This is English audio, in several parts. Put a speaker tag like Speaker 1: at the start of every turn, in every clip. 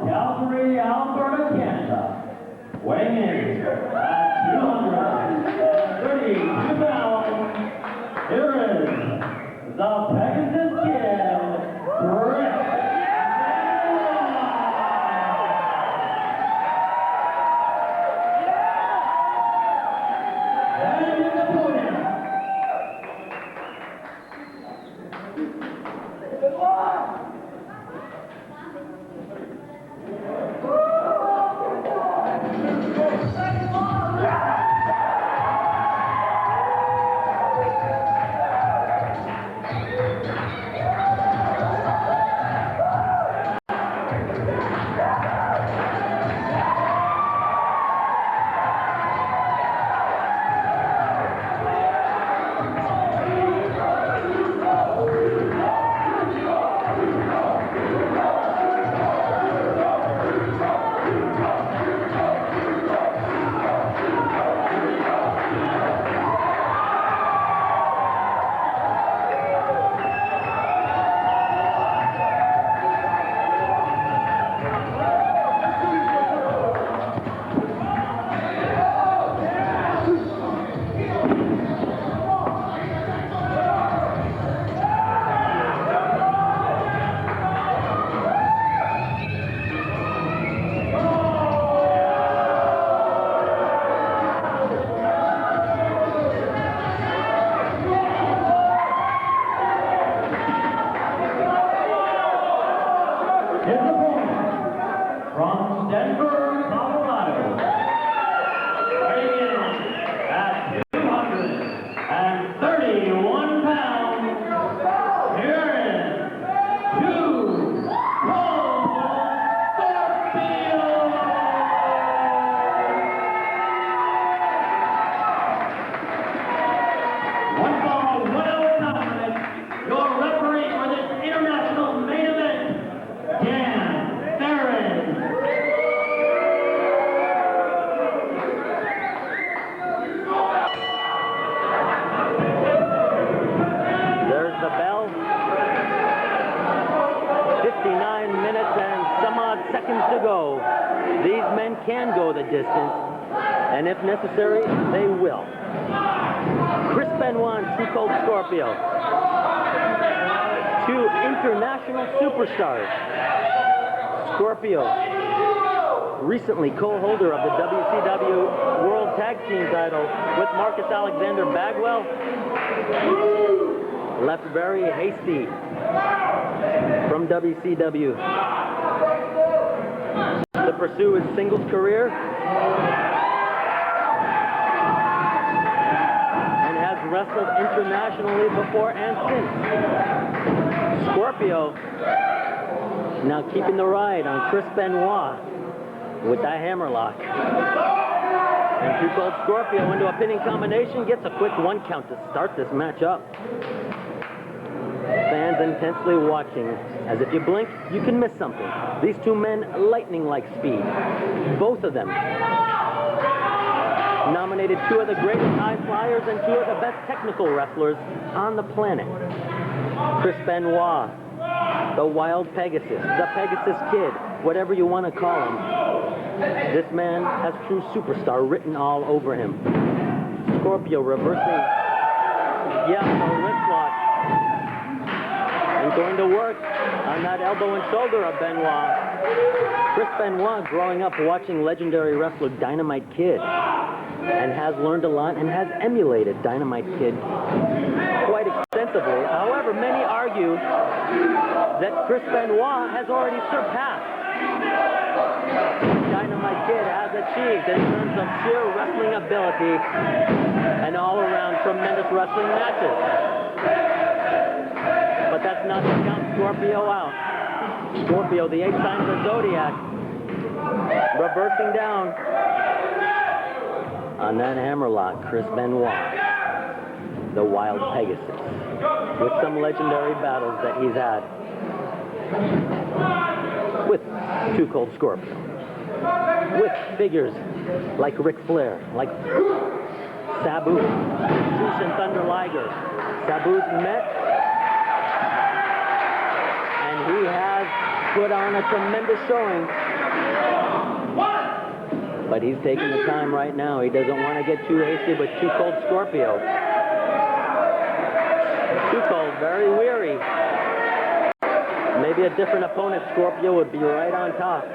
Speaker 1: Calgary, Alberta, Canada, weighing in at 232 pounds, here is the Pegasus Kid, Chris and in the podium. From Denver, Colorado, weighing in at 231 pounds, here is Cold Scorpio! One ball, 1 hour time, your referee for this international main event,
Speaker 2: There's the bell. 59 minutes and some odd seconds to go. These men can go the distance, and if necessary, they will. Chris Benoit and Cold Scorpio. Two international superstars. Scorpio, recently co-holder of the WCW World Tag Team title with Marcus Alexander Bagwell, left very hasty from WCW to pursue his singles career and has wrestled internationally before and since. Scorpio now keeping the ride on Chris Benoit with that hammerlock. And Cold Scorpio into a pinning combination, gets a quick 1 count to start this match up. Fans intensely watching, as if you blink, you can miss something. These two men, lightning-like speed. Both of them nominated 2 of the greatest high flyers and 2 of the best technical wrestlers on the planet. Chris Benoit, the Wild Pegasus, the Pegasus Kid, whatever you want to call him. This man has true superstar written all over him. Scorpio reversing, the wrist lock, and going to work on that elbow and shoulder of Benoit. Chris Benoit growing up watching legendary wrestler Dynamite Kid, and has learned a lot and has emulated Dynamite Kid quite extensively. However, many argue that Chris Benoit has already surpassed Dynamite Kid has achieved in terms of sheer wrestling ability and all-around tremendous wrestling matches. But that's not to count Scorpio out. Scorpio, the 8th sign of the Zodiac, reversing down on that hammerlock. Chris Benoit, the Wild Pegasus, with some legendary battles that he's had with Cold Scorpio, with figures like Ric Flair, like Sabu, Jushin Thunder Liger. Sabu's met, and he has put on a tremendous showing. But he's taking the time right now. He doesn't want to get too hasty with Too Cold Scorpio. Too Cold, very weary. Maybe a different opponent, Scorpio would be right on top.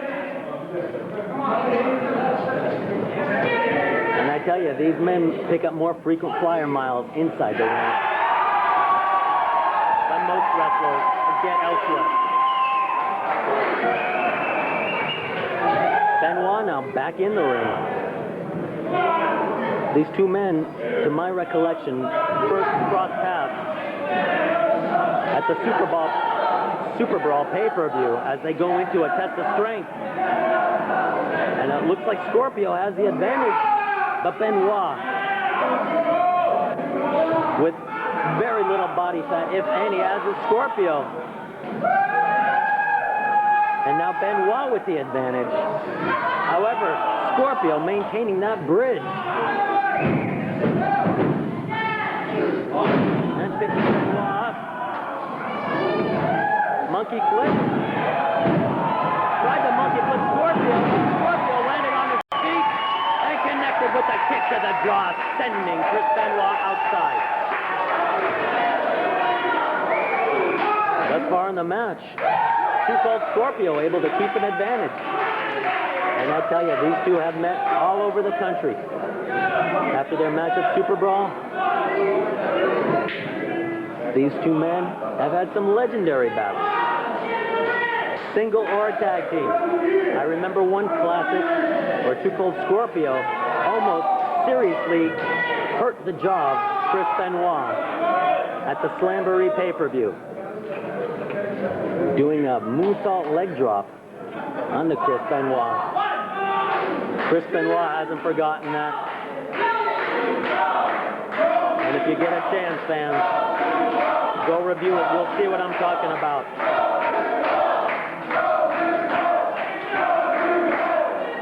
Speaker 2: And I tell you, these men pick up more frequent flyer miles inside the ring than most wrestlers get elsewhere. Benoit now back in the ring. These two men, to my recollection, first crossed paths at the Super Brawl pay-per-view as they go into a test of strength. And it looks like Scorpio has the advantage, but Benoit, with very little body fat, if any, as is Scorpio. And now Benoit with the advantage. However, Scorpio maintaining that bridge. And picking Benoit up. Monkey flip. Tried the monkey flip Scorpio. Scorpio landed on his feet and connected with a kick to the jaw, sending Chris Benoit outside. Thus far in the match, Too Cold Scorpio able to keep an advantage. And I tell you, these two have met all over the country. After their match at Super Brawl, these two men have had some legendary battles. Single or tag team. I remember one classic where Too Cold Scorpio almost seriously hurt the jaw of Chris Benoit at the Slamboree pay-per-view, doing a moonsault leg drop onto Chris Benoit. Chris Benoit hasn't forgotten that. And if you get a chance, fans, go review it. You'll see what I'm talking about.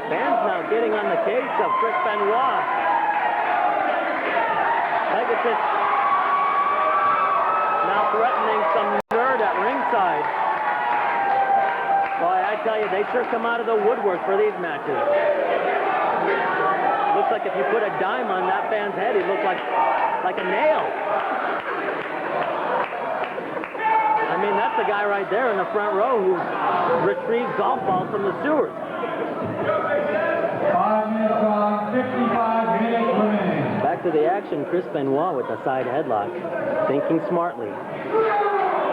Speaker 2: Fans now getting on the case of Chris Benoit. Pegasus now threatening some nerd at ringside. Boy, I tell you, they sure come out of the woodwork for these matches. Looks like if you put a dime on that fan's head, he looked like a nail. I mean, that's the guy right there in the front row who retrieves golf balls from the sewers.
Speaker 3: 5 minutes on, 55 minutes remaining.
Speaker 2: Back to the action, Chris Benoit with the side headlock, thinking smartly.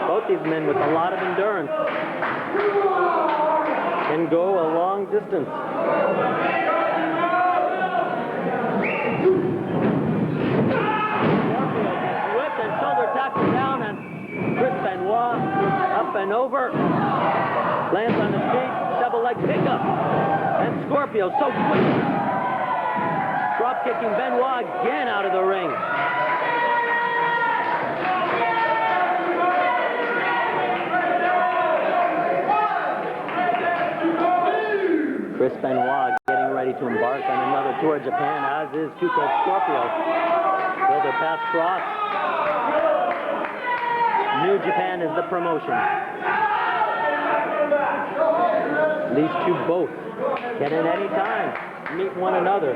Speaker 2: Both these men with a lot of endurance can go a long distance. Scorpio gets whipped and shoulder tackle down, and Chris Benoit up and over, lands on his feet, double leg pickup, and Scorpio so quick, drop kicking Benoit again out of the ring. Chris Benoit getting ready to embark on another tour of Japan, as is Too Cold Scorpio. Will their paths cross? New Japan is the promotion. These two both can at any time meet one another.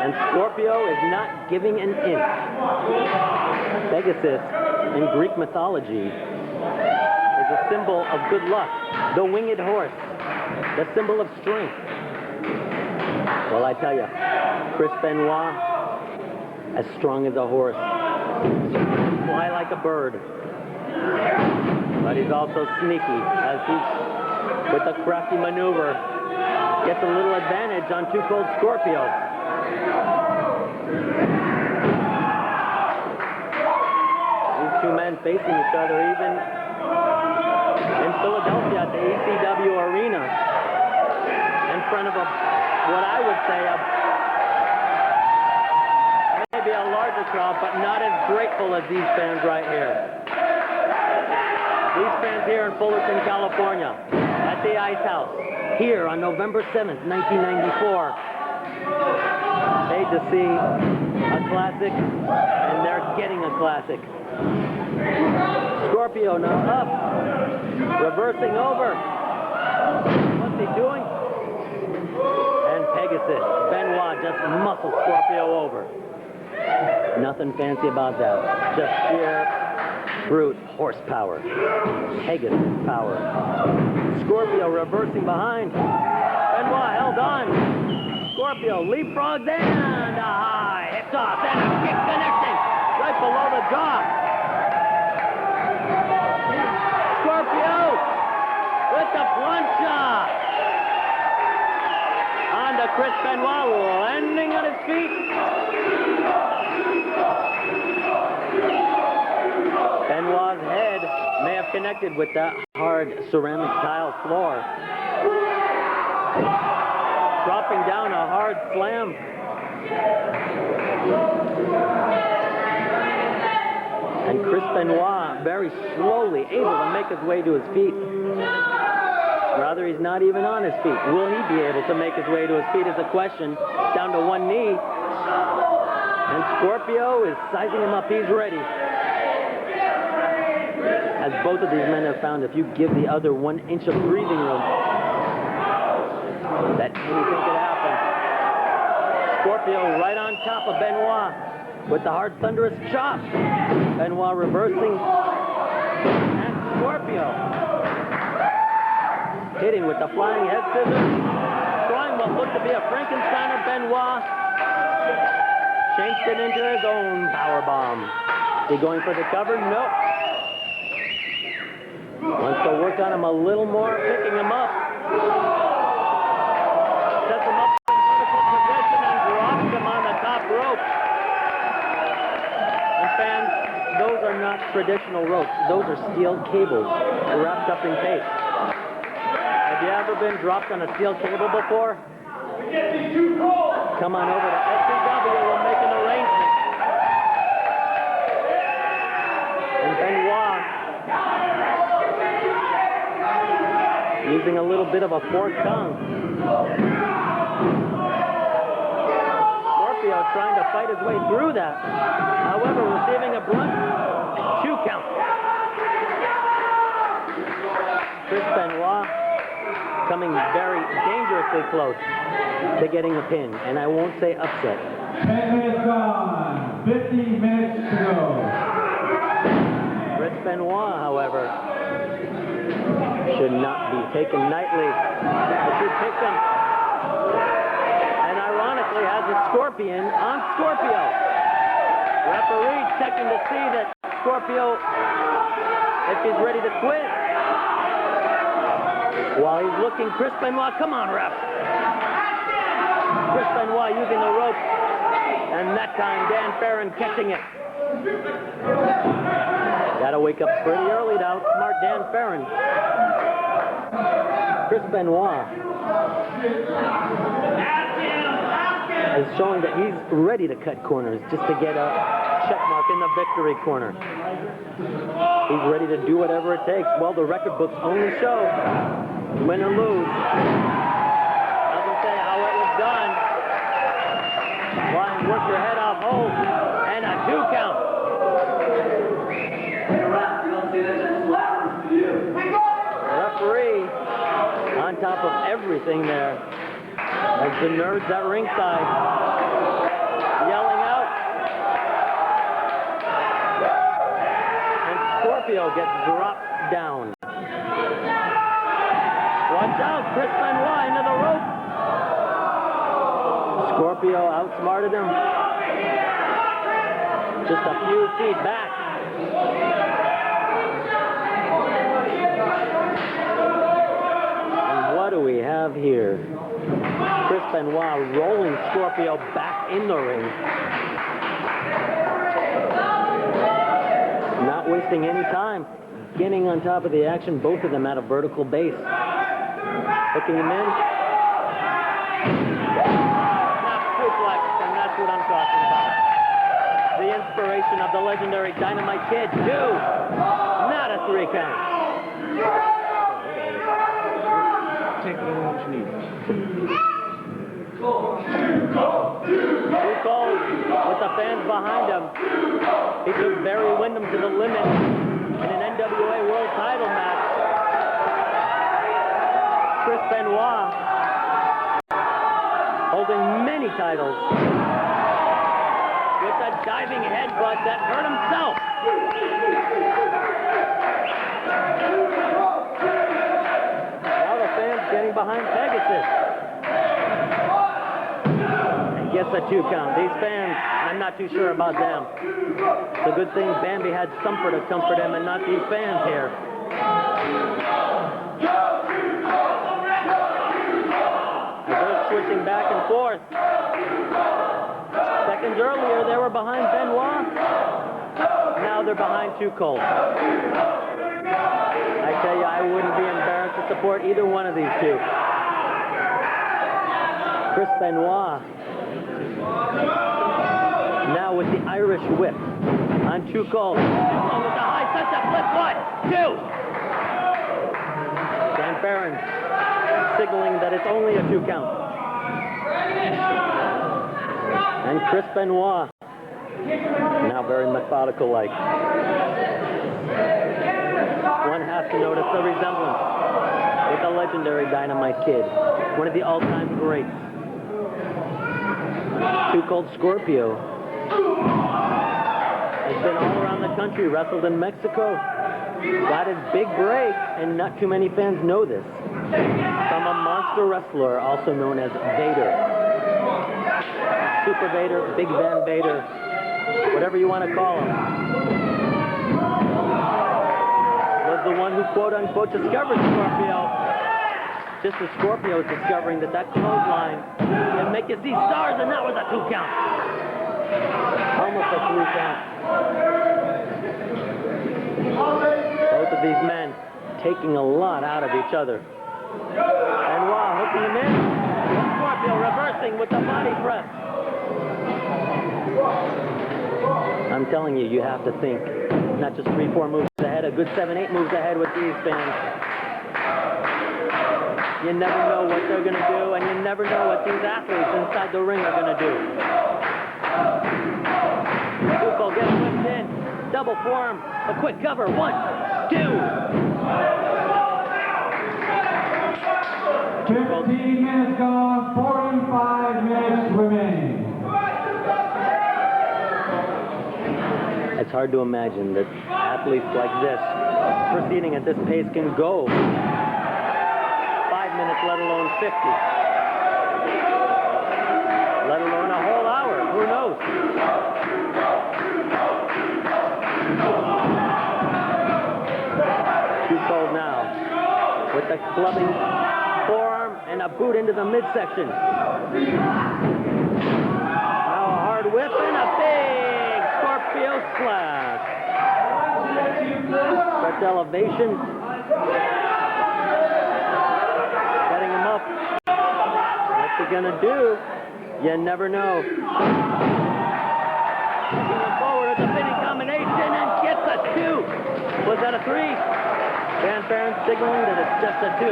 Speaker 2: And Scorpio is not giving an inch. Pegasus in Greek mythology is a symbol of good luck, the winged horse, the symbol of strength. Well, I tell you, Chris Benoit, as strong as a horse, fly like a bird, but he's also sneaky, as he, with a crafty maneuver, gets a little advantage on Too Cold Scorpio. These two men facing each other even in Philadelphia at the ECW Arena, in front of what I would say maybe a larger crowd, but not as grateful as these fans right here. These fans here in Fullerton, California, at the Ice House, here on November 7th, 1994, paid to see a classic and their getting a classic. Scorpio now up, reversing over. What's he doing? And Pegasus, Benoit just muscles Scorpio over. Nothing fancy about that. Just sheer brute horsepower. Pegasus power. Scorpio reversing behind. Benoit held on. Scorpio leapfrogs and a high hit toss and a kick connecting right below the jaw. Scorpio with the plancha. On to Chris Benoit, landing on his feet. Benoit's head may have connected with that hard ceramic tile floor. Dropping down a hard slam. And Chris Benoit very slowly able to make his way to his feet. Rather, he's not even on his feet. Will he be able to make his way to his feet is a question. Down to one knee. And Scorpio is sizing him up. He's ready. As both of these men have found, if you give the other 1 inch of breathing room, that anything could happen. Scorpio right on top of Benoit with the hard thunderous chop. Benoit reversing. And Scorpio hitting with the flying head scissors. Trying what looked to be a Frankensteiner. Benoit changed it into his own power bomb. Is he going for the cover? Nope. Wants to work on him a little more, picking him up. Sets him up in vertical position and drops him on the top rope. And fans, those are not traditional ropes. Those are steel cables wrapped up in tape. Have you ever been dropped on a steel cable before? Come on over to SCW, we'll make an arrangement. And Benoit using a little bit of a forked tongue. Scorpio trying to fight his way through that. However, receiving a blunt 2 count. Chris Benoit coming very dangerously close to getting a pin, and I won't say upset.
Speaker 3: 10 minutes gone, 50 minutes to go.
Speaker 2: Chris Benoit, however, should not be taken lightly. As he picked him, and ironically has a scorpion on Scorpio. Referee checking to see that Scorpio, if he's ready to quit. While he's looking, Chris Benoit, come on, ref. Chris Benoit using the rope, and that time Dan Farron catching it. Gotta wake up pretty early to outsmart Dan Farron. Chris Benoit is showing that he's ready to cut corners just to get a check mark in the victory corner. He's ready to do whatever it takes. Well, the record books only show win or lose. Doesn't say how it was done. Flying, work your head off, hold, and a 2 count. Referee on top of everything there. As the nerds at ringside yelling out. And Scorpio gets dropped down. Watch out, Chris Benoit into the rope. Scorpio outsmarted him. Just a few feet back. And what do we have here? Chris Benoit rolling Scorpio back in the ring. Not wasting any time. Getting on top of the action, both of them at a vertical base. Hooking him in. Snap suplex, and that's what I'm talking about. The inspiration of the legendary Dynamite Kid, 2. Not a 3 count.
Speaker 4: Take whatever you need.
Speaker 2: Too Cold with the fans behind him. He took Barry Windham to the limit in an NWA World Title match. Chris Benoit holding many titles with a diving headbutt that hurt himself. Now the fans getting behind Pegasus. And gets a 2 count. These fans, I'm not too sure about them. It's a good thing Bambi had Stumper to comfort him and not these fans here. As they're switching back and forth. Seconds earlier, they were behind Benoit. Now they're behind Too Cold. I tell you, I wouldn't be embarrassed to support either one of these two. Chris Benoit. Now with the Irish whip on Too Cold. Too Cold with the high sunset flip. 1, 2. Dan Barron signaling that it's only a 2 count. And Chris Benoit, now very methodical-like. One has to notice the resemblance with the legendary Dynamite Kid, one of the all-time greats. Too Cold Scorpio has been all around the country, wrestled in Mexico, got his big break, and not too many fans know this, from a monster wrestler also known as Vader. Super Vader, Big Van Vader, whatever you want to call him. Was the one who quote-unquote discovered Scorpio. Just as Scorpio is discovering that clothesline can make you see stars, and that was a 2 count. Almost a 3 count. Both of these men taking a lot out of each other. And wow, hooking him in. Scorpio reversing with the body press. I'm telling you, you have to think not just 3-4 moves ahead, a good 7-8 moves ahead with these fans. You never know what they're going to do, and you never know what these athletes inside the ring are going to do. Too Cold gets whipped in. Double forearm. A quick cover. 1, 2.
Speaker 3: 15 minutes gone, 45 minutes remain.
Speaker 2: It's hard to imagine that athletes like this, proceeding at this pace, can go 5 minutes, let alone 50. Let alone a whole hour. Who knows? Too Cold now with the clubbing forearm and a boot into the midsection. Now a hard whip and a big Scorpio splash. That's elevation. Setting him up. What's he gonna do? You never know. Moving forward at the pinning combination and gets a 2. Was that a 3? Dan Barron signaling that it's just a 2.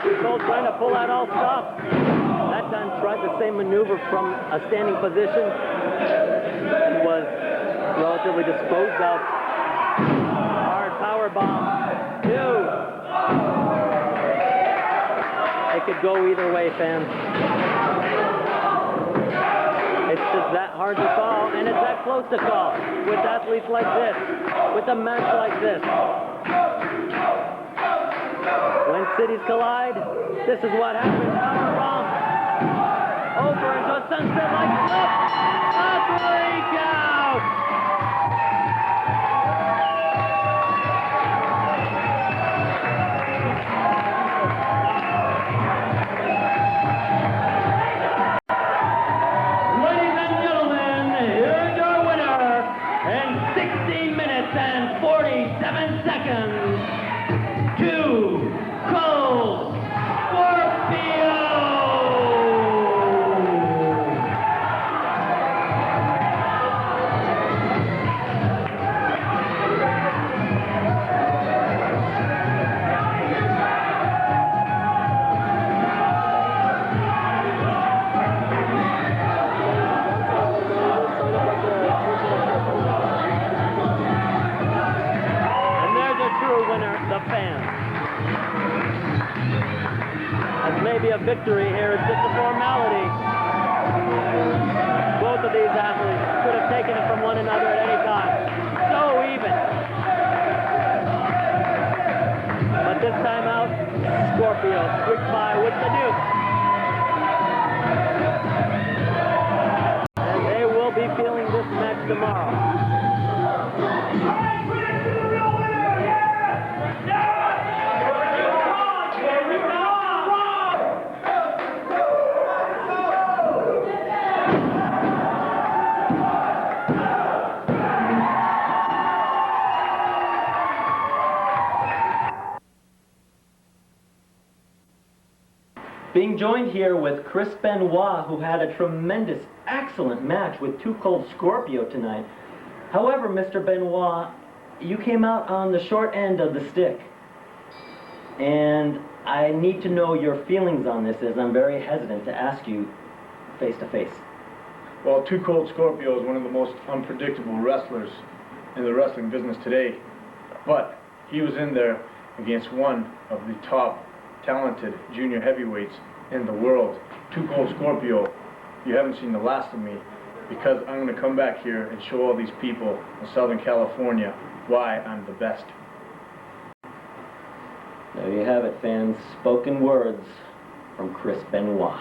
Speaker 2: Too Cold trying to pull out all stops. That time tried the same maneuver from a standing position and was relatively disposed of. Hard power bomb. 2. It could go either way, fans. It's just that hard to call, and it's that close to call with athletes like this, with a match like this. When cities collide, this is what happens. Power bomb. Over into a sunset like flip. A 3 count.
Speaker 1: Ladies and gentlemen, here's your winner in 16 minutes and 47 seconds. Too Cold Scorpio!
Speaker 2: may be a victory here. It's just a formality. Both of these athletes could have taken it from one another at any time. So even. But this time out, Scorpio squeaked by with the Duke. And they will be feeling this match tomorrow. Being joined here with Chris Benoit, who had a tremendous, excellent match with Cold Scorpio tonight. However, Mr. Benoit, you came out on the short end of the stick. And I need to know your feelings on this, as I'm very hesitant to ask you face to face.
Speaker 4: Well, Cold Scorpio is one of the most unpredictable wrestlers in the wrestling business today. But he was in there against one of the top talented junior heavyweights in the world. Cold Scorpio, you haven't seen the last of me, because I'm going to come back here and show all these people in Southern California why I'm the best.
Speaker 2: There you have it, fans. Spoken words from Chris Benoit.